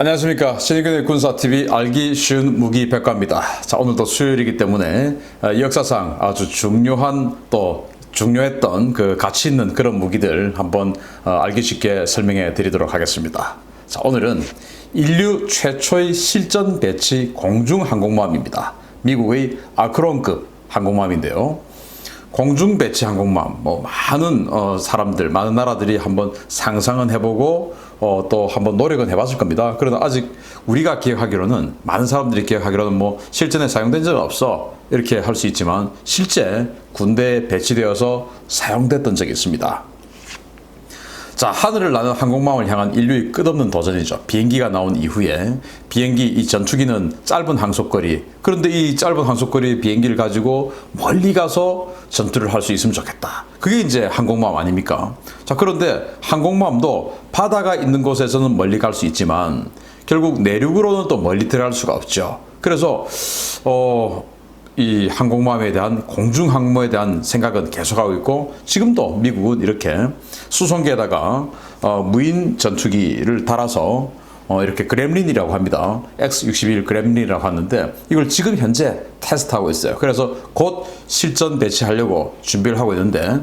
안녕하십니까. 신의균의 군사TV 알기 쉬운 무기 백과입니다. 자, 오늘도 수요일이기 때문에 역사상 아주 중요했던 그 가치 있는 그런 무기들 한번 알기 쉽게 설명해 드리도록 하겠습니다. 자, 오늘은 인류 최초의 실전 배치 공중 항공모함입니다. 미국의 아크론급 항공모함인데요. 공중 배치 항공모함, 많은 사람들, 많은 나라들이 한번 상상은 해보고 또 한번 노력은 해봤을 겁니다. 그러나 아직 우리가 기억하기로는, 많은 사람들이 기억하기로는 실전에 사용된 적은 없어, 이렇게 할 수 있지만 실제 군대에 배치되어서 사용됐던 적이 있습니다. 자, 하늘을 나는 항공모함을 향한 인류의 끝없는 도전이죠. 비행기가 나온 이후에 이 전투기는 짧은 항속거리, 그런데 이 짧은 항속거리 비행기를 가지고 멀리 가서 전투를 할 수 있으면 좋겠다. 그게 이제 항공모함 아닙니까? 자, 그런데 항공모함도 바다가 있는 곳에서는 멀리 갈 수 있지만 결국 내륙으로는 또 멀리 들어갈 수가 없죠. 그래서 이 항공모함에 대한, 공중항모에 대한 생각은 계속하고 있고, 지금도 미국은 이렇게 수송기에다가 무인 전투기를 달아서 이렇게 그램린이라고 합니다. X-61 그램린이라고 하는데 이걸 지금 현재 테스트하고 있어요. 그래서 곧 실전 배치하려고 준비를 하고 있는데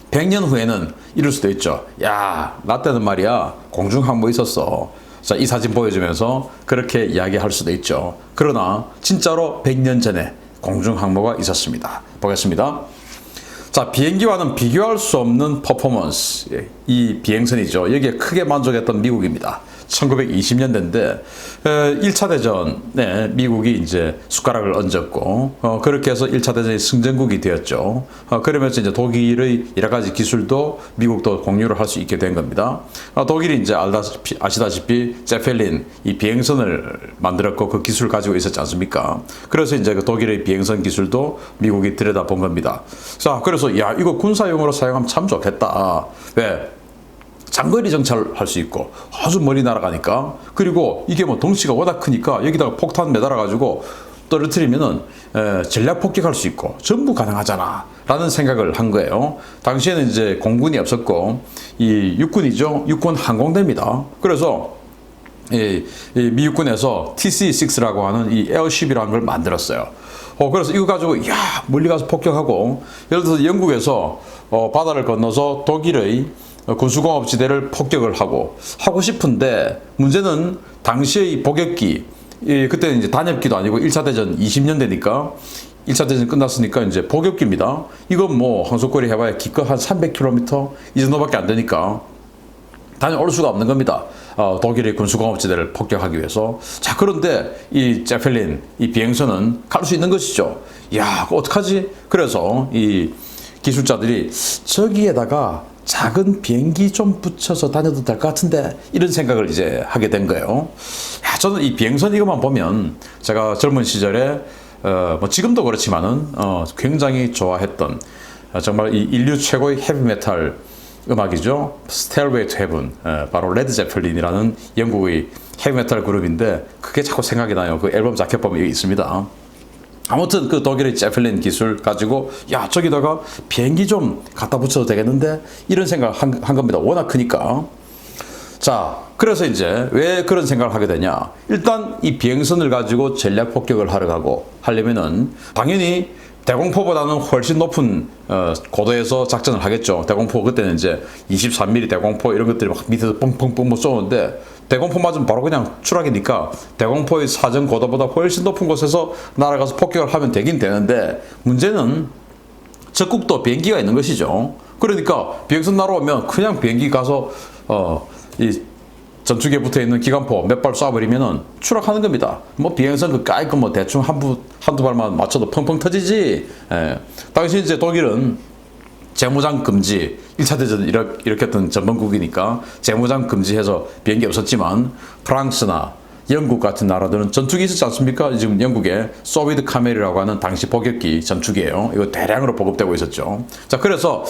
100년 후에는 이럴 수도 있죠. 야, 나 때는 말이야 공중항모 있었어. 자, 이 사진 보여주면서 그렇게 이야기할 수도 있죠. 그러나 진짜로 100년 전에 공중항모가 있었습니다. 보겠습니다. 자, 비행기와는 비교할 수 없는 퍼포먼스, 이 비행선이죠. 여기에 크게 만족했던 미국입니다. 1920년대인데 1차 대전에 미국이 이제 숟가락을 얹었고 그렇게 해서 1차 대전의 승전국이 되었죠. 그러면서 이제 독일의 여러 가지 기술도 미국도 공유를 할 수 있게 된 겁니다. 독일이 이제 아시다시피 제펠린, 이 비행선을 만들었고 그 기술을 가지고 있었지 않습니까? 그래서 이제 그 독일의 비행선 기술도 미국이 들여다본 겁니다. 자, 그래서 야, 이거 군사용으로 사용하면 참 좋겠다. 왜? 장거리 정찰할 수 있고 아주 멀리 날아가니까, 그리고 이게 덩치가 워낙 크니까 여기다가 폭탄 매달아 가지고 떨어뜨리면은 전략 폭격할 수 있고 전부 가능하잖아 라는 생각을 한 거예요. 당시에는 이제 공군이 없었고 이 육군이죠. 육군 항공대입니다. 그래서 이 미육군에서 TC-6라고 하는 이 에어쉽이라는 걸 만들었어요. 그래서 이거 가지고 야, 멀리 가서 폭격하고, 예를 들어서 영국에서 바다를 건너서 독일의 군수공업지대를 폭격을 하고 싶은데, 문제는 당시의 복역기, 그때는 이제 단엽기도 아니고 1차 대전 20년대니까 1차 대전 끝났으니까 이제 복역기입니다. 이건 항속거리 해봐야 기껏 한 300km 이 정도밖에 안 되니까 다녀올 수가 없는 겁니다. 독일의 군수공업지대를 폭격하기 위해서. 자, 그런데 이 제펠린, 이 비행선은 갈 수 있는 것이죠. 야, 어떡하지? 그래서 이 기술자들이 저기에다가 작은 비행기 좀 붙여서 다녀도 될 것 같은데, 이런 생각을 이제 하게 된 거예요. 야, 저는 이 비행선 이것만 보면 제가 젊은 시절에 지금도 그렇지만은 굉장히 좋아했던, 정말 이 인류 최고의 헤비메탈 음악이죠. Stairway to Heaven, 바로 레드 제펠린이라는 영국의 헤비메탈 그룹인데 그게 자꾸 생각이 나요. 그 앨범 자켓 보면 여기 있습니다. 아무튼 그 독일의 제펠린 기술 가지고 야, 저기다가 비행기 좀 갖다 붙여도 되겠는데, 이런 생각을 한 겁니다. 워낙 크니까. 자, 그래서 이제 왜 그런 생각을 하게 되냐. 일단 이 비행선을 가지고 전략 폭격을 하려면은 당연히 대공포보다는 훨씬 높은 고도에서 작전을 하겠죠. 대공포, 그때는 이제 23mm 대공포 이런 것들이 막 밑에서 뻥뻥뻥 쏘는데, 대공포 맞으면 바로 그냥 추락이니까 대공포의 사정 고도보다 훨씬 높은 곳에서 날아가서 폭격을 하면 되긴 되는데, 문제는 적국도 비행기가 있는 것이죠. 그러니까 비행선 날아오면 그냥 비행기 가서 이 전투기에 붙어 있는 기관포 몇 발 쏴버리면은 추락하는 겁니다. 비행선 그 깔끔 대충 한두 발만 맞춰도 펑펑 터지지. 당시 이제 독일은 재무장 금지, 1차 대전 일으켰던 전범국이니까 재무장 금지해서 비행기 없었지만, 프랑스나 영국 같은 나라들은 전투기 있었지 않습니까? 지금 영국에 소비드 카멜이라고 하는 당시 복역기 전투기예요. 이거 대량으로 보급되고 있었죠. 자, 그래서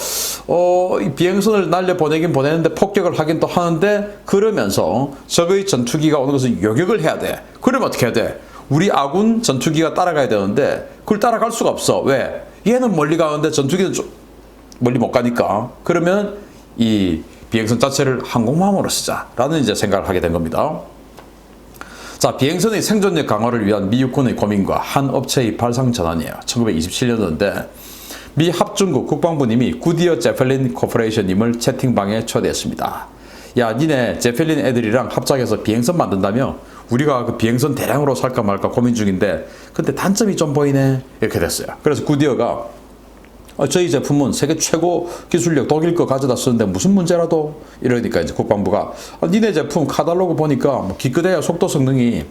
이 비행선을 날려보내긴 보내는데 폭격을 하긴 또 하는데, 그러면서 적의 전투기가 오는 것을 요격을 해야 돼. 그러면 어떻게 해야 돼? 우리 아군 전투기가 따라가야 되는데 그걸 따라갈 수가 없어. 왜? 얘는 멀리 가는데 전투기는 멀리 못 가니까. 그러면 이 비행선 자체를 항공모함으로 쓰자라는 이제 생각을 하게 된 겁니다. 자, 비행선의 생존력 강화를 위한 미 육군의 고민과 한 업체의 발상 전환이에요. 1927년도인데 미 합중국 국방부님이 구디어 제펠린 코퍼레이션님을 채팅방에 초대했습니다. 야, 니네 제펠린 애들이랑 합작해서 비행선 만든다며? 우리가 그 비행선 대량으로 살까 말까 고민 중인데 근데 단점이 좀 보이네. 이렇게 됐어요. 그래서 구디어가 저희 제품은 세계 최고 기술력 독일 거 가져다 쓰는데 무슨 문제라도 이러니까 이제 국방부가 니네 제품 카탈로그 보니까 뭐 기껏해야 속도 성능이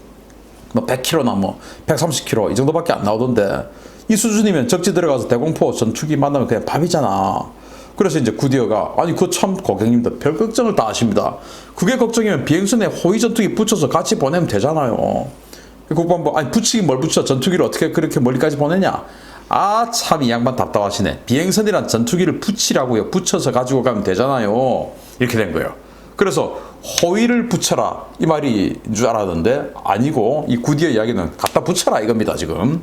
뭐 100km나 뭐 130km 이 정도밖에 안 나오던데 이 수준이면 적지 들어가서 대공포 전투기 만나면 그냥 밥이잖아. 그래서 이제 구디어가 아니 그 참 고객님들 별 걱정을 다 하십니다. 그게 걱정이면 비행선에 호위 전투기 붙여서 같이 보내면 되잖아요. 국방부 아니 붙이긴 뭘 붙여 전투기를 어떻게 그렇게 멀리까지 보내냐. 아, 참 이 양반 답답하시네. 비행선이란 전투기를 붙이라고요. 붙여서 가지고 가면 되잖아요. 이렇게 된 거예요. 그래서 호위를 붙여라 이 말이 줄 알았는데 아니고 이 구디어 이야기는 갖다 붙여라 이겁니다 지금.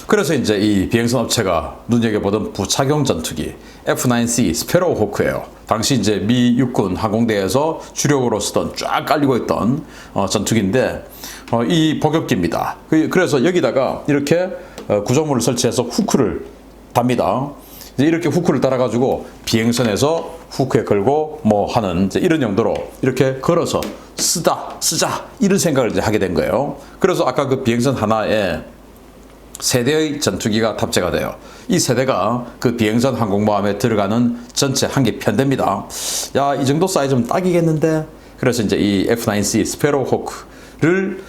그래서 이제 이 비행선 업체가 눈여겨보던 부착용 전투기 F-9C 스패로우 호크예요. 당시 이제 미 육군 항공대에서 주력으로 쓰던 쫙 깔리고 있던 전투기인데 이 복역기입니다. 그래서 여기다가 이렇게 구조물을 설치해서 후크를 답니다. 이제 이렇게 후크를 달아가지고 비행선에서 후크에 걸고 뭐 하는 이제 이런 용도로 이렇게 걸어서 쓰자 이런 생각을 이제 하게 된 거예요. 그래서 아까 그 비행선 하나에 세대의 전투기가 탑재가 돼요. 이 세대가 그 비행선 항공모함에 들어가는 전체 한 개 편대입니다. 야, 이 정도 사이즈면 딱이겠는데? 그래서 이제 이 F-9C 스패로우 호크를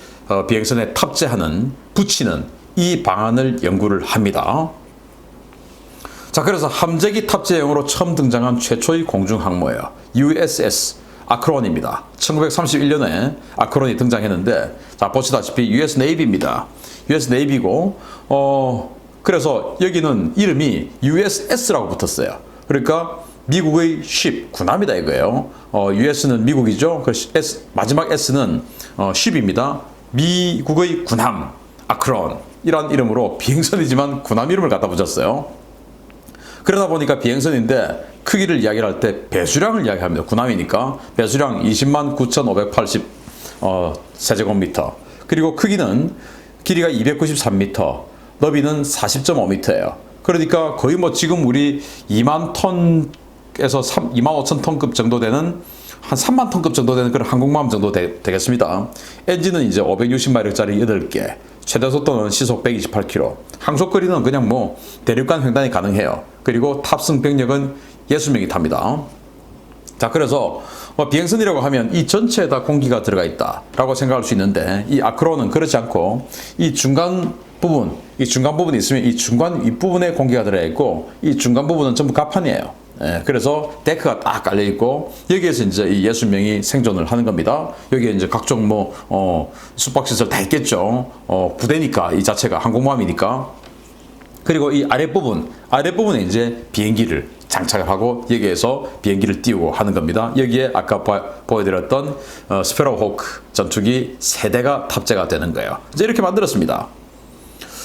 비행선에 탑재하는, 붙이는 이 방안을 연구를 합니다. 자, 그래서 함재기 탑재용으로 처음 등장한 최초의 공중항모예요. USS 아크론입니다. 1931년에 아크론이 등장했는데, 자, 보시다시피 US 네이비입니다. US 네이비고, 그래서 여기는 이름이 USS라고 붙었어요. 그러니까 미국의 ship, 군함이다 이거예요. US는 미국이죠. 그 마지막 S는 ship입니다. 미국의 군함, 아크론. 이란 이름으로 비행선이지만 군함 이름을 갖다 붙였어요. 그러다 보니까 비행선인데 크기를 이야기할 때 배수량을 이야기합니다. 군함이니까 배수량 20만 9,580 세제곱미터. 그리고 크기는 길이가 293m, 너비는 40.5m예요. 그러니까 거의 뭐 지금 우리 2만 톤에서 2만 5천 톤급 정도 되는 한 3만 톤급 정도 되는 그런 항공모함 정도 되겠습니다. 엔진은 이제 560마력짜리 8개, 최대 속도는 시속 128km, 항속거리는 그냥 뭐 대륙간 횡단이 가능해요. 그리고 탑승 병력은 60명이 탑니다. 자, 그래서 비행선이라고 하면 이 전체에 다 공기가 들어가 있다라고 생각할 수 있는데 이 아크론은 그렇지 않고 이 중간 부분이 있으면 이 중간 윗부분에 공기가 들어가 있고 이 중간 부분은 전부 갑판이에요. 그래서 데크가 딱 깔려 있고 여기에서 이제 이 60명이 생존을 하는 겁니다. 여기에 이제 각종 숙박시설 다 있겠죠. 부대니까 이 자체가 항공모함이니까. 그리고 이 아랫부분에 이제 비행기를 장착을 하고 여기에서 비행기를 띄우고 하는 겁니다. 여기에 아까 보여드렸던 스패로우 호크 전투기 세대가 탑재가 되는 거예요. 이제 이렇게 만들었습니다.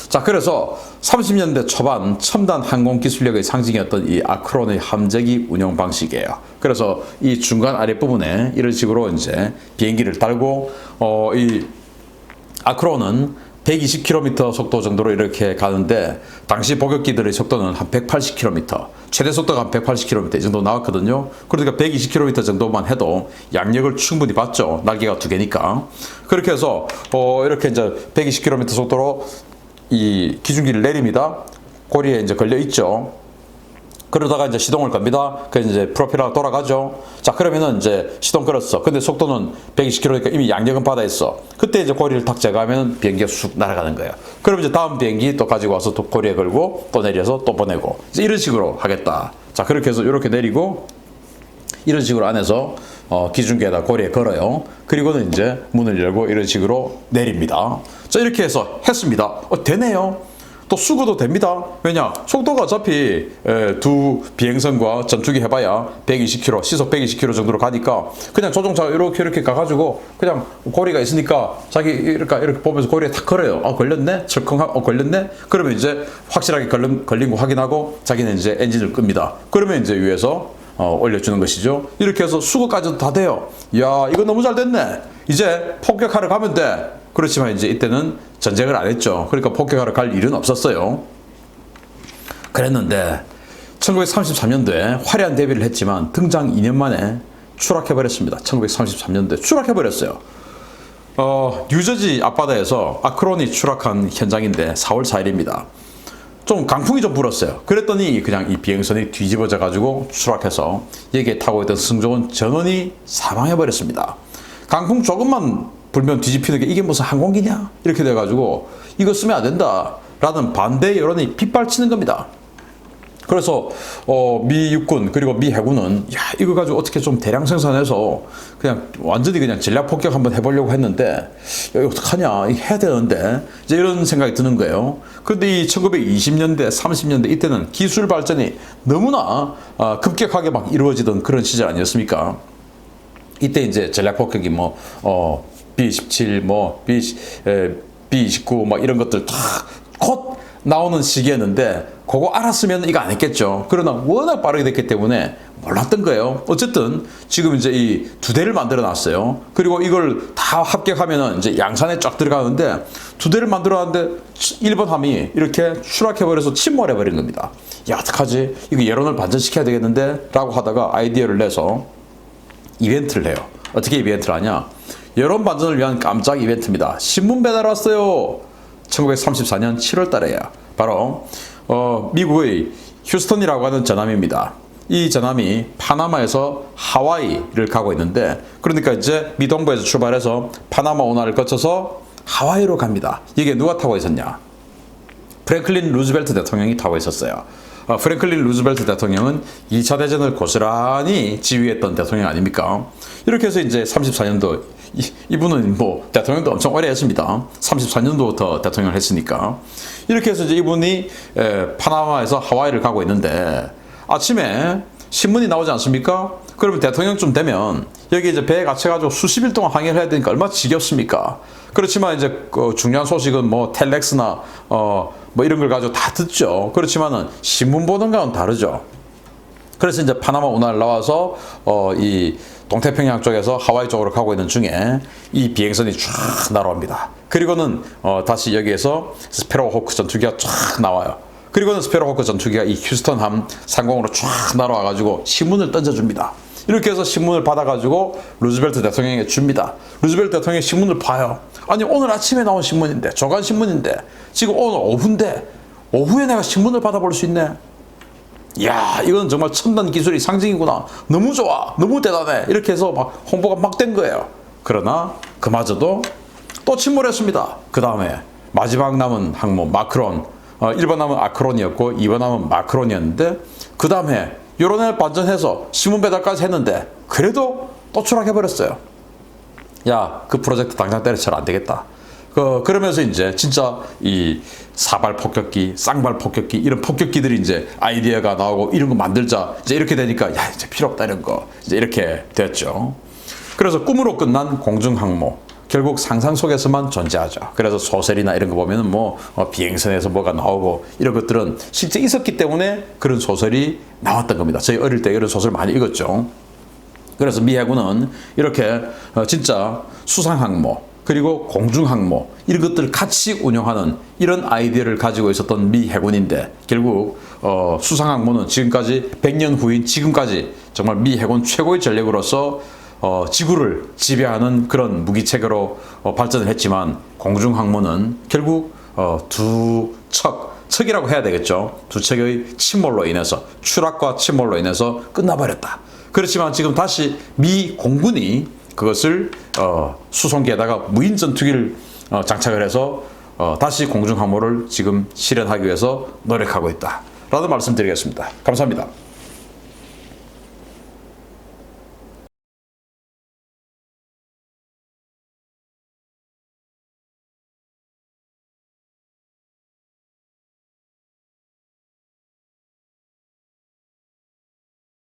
자, 그래서 30년대 초반 첨단 항공 기술력의 상징이었던 이 아크론의 함재기 운영 방식이에요. 그래서 이 중간 아랫부분에 이런 식으로 이제 비행기를 달고 이 아크론은 120km 속도 정도로 이렇게 가는데 당시 복역기들의 속도는 한 180km, 최대 속도가 한 180km 이 정도 나왔거든요. 그러니까 120km 정도만 해도 양력을 충분히 받죠. 날개가 2개니까. 그렇게 해서 이렇게 이제 120km 속도로 이 기중기를 내립니다. 고리에 이제 걸려 있죠. 그러다가 이제 시동을 겁니다. 그래서 이제 프로펠러가 돌아가죠. 자, 그러면은 이제 시동 걸었어. 근데 속도는 120km니까 이미 양력은 받아 있어. 그때 이제 고리를 탁 제거하면 비행기가 쑥 날아가는 거예요. 그럼 이제 다음 비행기 또 가지고 와서 또 고리에 걸고 또 내려서 또 보내고 이제 이런 식으로 하겠다. 자, 그렇게 해서 이렇게 내리고 이런 식으로 안에서 기중기에다 고리에 걸어요. 그리고는 이제 문을 열고 이런 식으로 내립니다. 자, 이렇게 해서 했습니다. 되네요. 또 수거도 됩니다. 왜냐? 속도가 어차피 두 비행선과 전투기 해봐야 120km, 시속 120km 정도로 가니까 그냥 조종사가 이렇게 가가지고 그냥 고리가 있으니까 자기 이렇게 보면서 고리에 탁 걸어요. 걸렸네? 철컹 걸렸네? 그러면 이제 확실하게 걸린 거 확인하고 자기는 이제 엔진을 끕니다. 그러면 이제 위에서 올려주는 것이죠. 이렇게 해서 수거까지도 다 돼요. 야, 이거 너무 잘 됐네. 이제 폭격하러 가면 돼. 그렇지만 이제 이때는 전쟁을 안 했죠. 그러니까 폭격하러 갈 일은 없었어요. 그랬는데 1933년도에 화려한 데뷔를 했지만 등장 2년 만에 추락해버렸습니다. 1933년도에 추락해버렸어요. 뉴저지 앞바다에서 아크론이 추락한 현장인데 4월 4일입니다. 좀 강풍이 좀 불었어요. 그랬더니 그냥 이 비행선이 뒤집어져 가지고 추락해서 여기에 타고 있던 승조원 전원이 사망해버렸습니다. 강풍 조금만 불면 뒤집히는 게 이게 무슨 항공기냐? 이렇게 돼가지고 이거 쓰면 안 된다 라는 반대 여론이 빗발치는 겁니다. 그래서 미 육군 그리고 미 해군은 야, 이거 가지고 어떻게 좀 대량 생산해서 그냥 완전히 그냥 전략 폭격 한번 해보려고 했는데 이거 어떡하냐, 이거 해야 되는데 이제 이런 생각이 드는 거예요. 그런데 이 1920년대 30년대 이때는 기술 발전이 너무나 급격하게 막 이루어지던 그런 시절 아니었습니까? 이때 이제 전략 폭격이 B-17 B-29 막 이런 것들 다 곧 나오는 시기였는데 그거 알았으면 이거 안 했겠죠. 그러나 워낙 빠르게 됐기 때문에 몰랐던 거예요. 어쨌든 지금 이제 이 2대를 만들어 놨어요. 그리고 이걸 다 합격하면은 이제 양산에 쫙 들어가는데 2대를 만들어 놨는데 1번 함이 이렇게 추락해버려서 침몰해버린 겁니다. 야, 어떡하지? 이거 여론을 반전시켜야 되겠는데? 라고 하다가 아이디어를 내서 이벤트를 해요. 어떻게 이벤트를 하냐? 여론 반전을 위한 깜짝 이벤트입니다. 신문 배달 왔어요. 1934년 7월 달에야. 바로 미국의 휴스턴이라고 하는 전함입니다. 이 전함이 파나마에서 하와이를 가고 있는데, 그러니까 이제 미동부에서 출발해서 파나마 운하를 거쳐서 하와이로 갑니다. 이게 누가 타고 있었냐? 프랭클린 루즈벨트 대통령이 타고 있었어요. 프랭클린 루즈벨트 대통령은 2차 대전을 고스란히 지휘했던 대통령 아닙니까? 이렇게 해서 이제 34년도 이분은 뭐 대통령도 엄청 오래 했습니다. 34년도부터 대통령을 했으니까. 이렇게 해서 이제 이분이 파나마에서 하와이를 가고 있는데 아침에 신문이 나오지 않습니까? 그러면 대통령쯤 되면 여기 이제 배에 갇혀가지고 수십 일 동안 항해를 해야 되니까 얼마나 지겹습니까? 그렇지만 이제 중요한 소식은 뭐 텔렉스나 뭐 이런 걸 가지고 다 듣죠. 그렇지만은 신문 보는 거는 다르죠. 그래서 이제 파나마 운하를 나와서 이 동태평양 쪽에서 하와이 쪽으로 가고 있는 중에 이 비행선이 쫙 날아옵니다. 그리고는 다시 여기에서 스패로우 호크 전투기가 쫙 나와요. 그리고는 스패로우 호크 전투기가 이 휴스턴함 상공으로 쫙 날아와가지고 신문을 던져줍니다. 이렇게 해서 신문을 받아가지고 루즈벨트 대통령에게 줍니다. 루즈벨트 대통령이 신문을 봐요. 아니, 오늘 아침에 나온 신문인데, 조간 신문인데, 지금 오늘 오후인데, 오후에 내가 신문을 받아볼 수 있네. 이야, 이건 정말 첨단 기술의 상징이구나. 너무 좋아. 너무 대단해. 이렇게 해서 막 홍보가 막 된 거예요. 그러나 그마저도 또 침몰했습니다. 그 다음에 마지막 남은 항모 마크론, 1번 남은 아크론이었고 2번 남은 마크론이었는데, 그 다음에 여론을 반전해서 신문 배달까지 했는데 그래도 또 추락해버렸어요. 야, 그 프로젝트 당장 때려쳐라, 안 되겠다. 그러면서 이제 진짜 이 사발 폭격기, 쌍발 폭격기, 이런 폭격기들이 이제 아이디어가 나오고 이런 거 만들자. 이제 이렇게 되니까 야, 이제 필요 없다, 이런 거. 이제 이렇게 됐죠. 그래서 꿈으로 끝난 공중항모. 결국 상상 속에서만 존재하죠. 그래서 소설이나 이런 거 보면은 뭐 비행선에서 뭐가 나오고 이런 것들은 실제 있었기 때문에 그런 소설이 나왔던 겁니다. 저희 어릴 때 이런 소설 많이 읽었죠. 그래서 미 해군은 이렇게 진짜 수상항모 그리고 공중항모 이런 것들을 같이 운영하는 이런 아이디어를 가지고 있었던 미 해군인데, 결국 수상항모는 지금까지 100년 후인 지금까지 정말 미 해군 최고의 전력으로서 지구를 지배하는 그런 무기체계로 발전을 했지만, 공중항모는 결국 두 척이라고 해야 되겠죠. 두 척의 침몰로 인해서, 추락과 침몰로 인해서 끝나버렸다. 그렇지만 지금 다시 미 공군이 그것을 수송기에다가 무인 전투기를 장착을 해서 다시 공중항모를 지금 실현하기 위해서 노력하고 있다 라는 말씀 드리겠습니다. 감사합니다.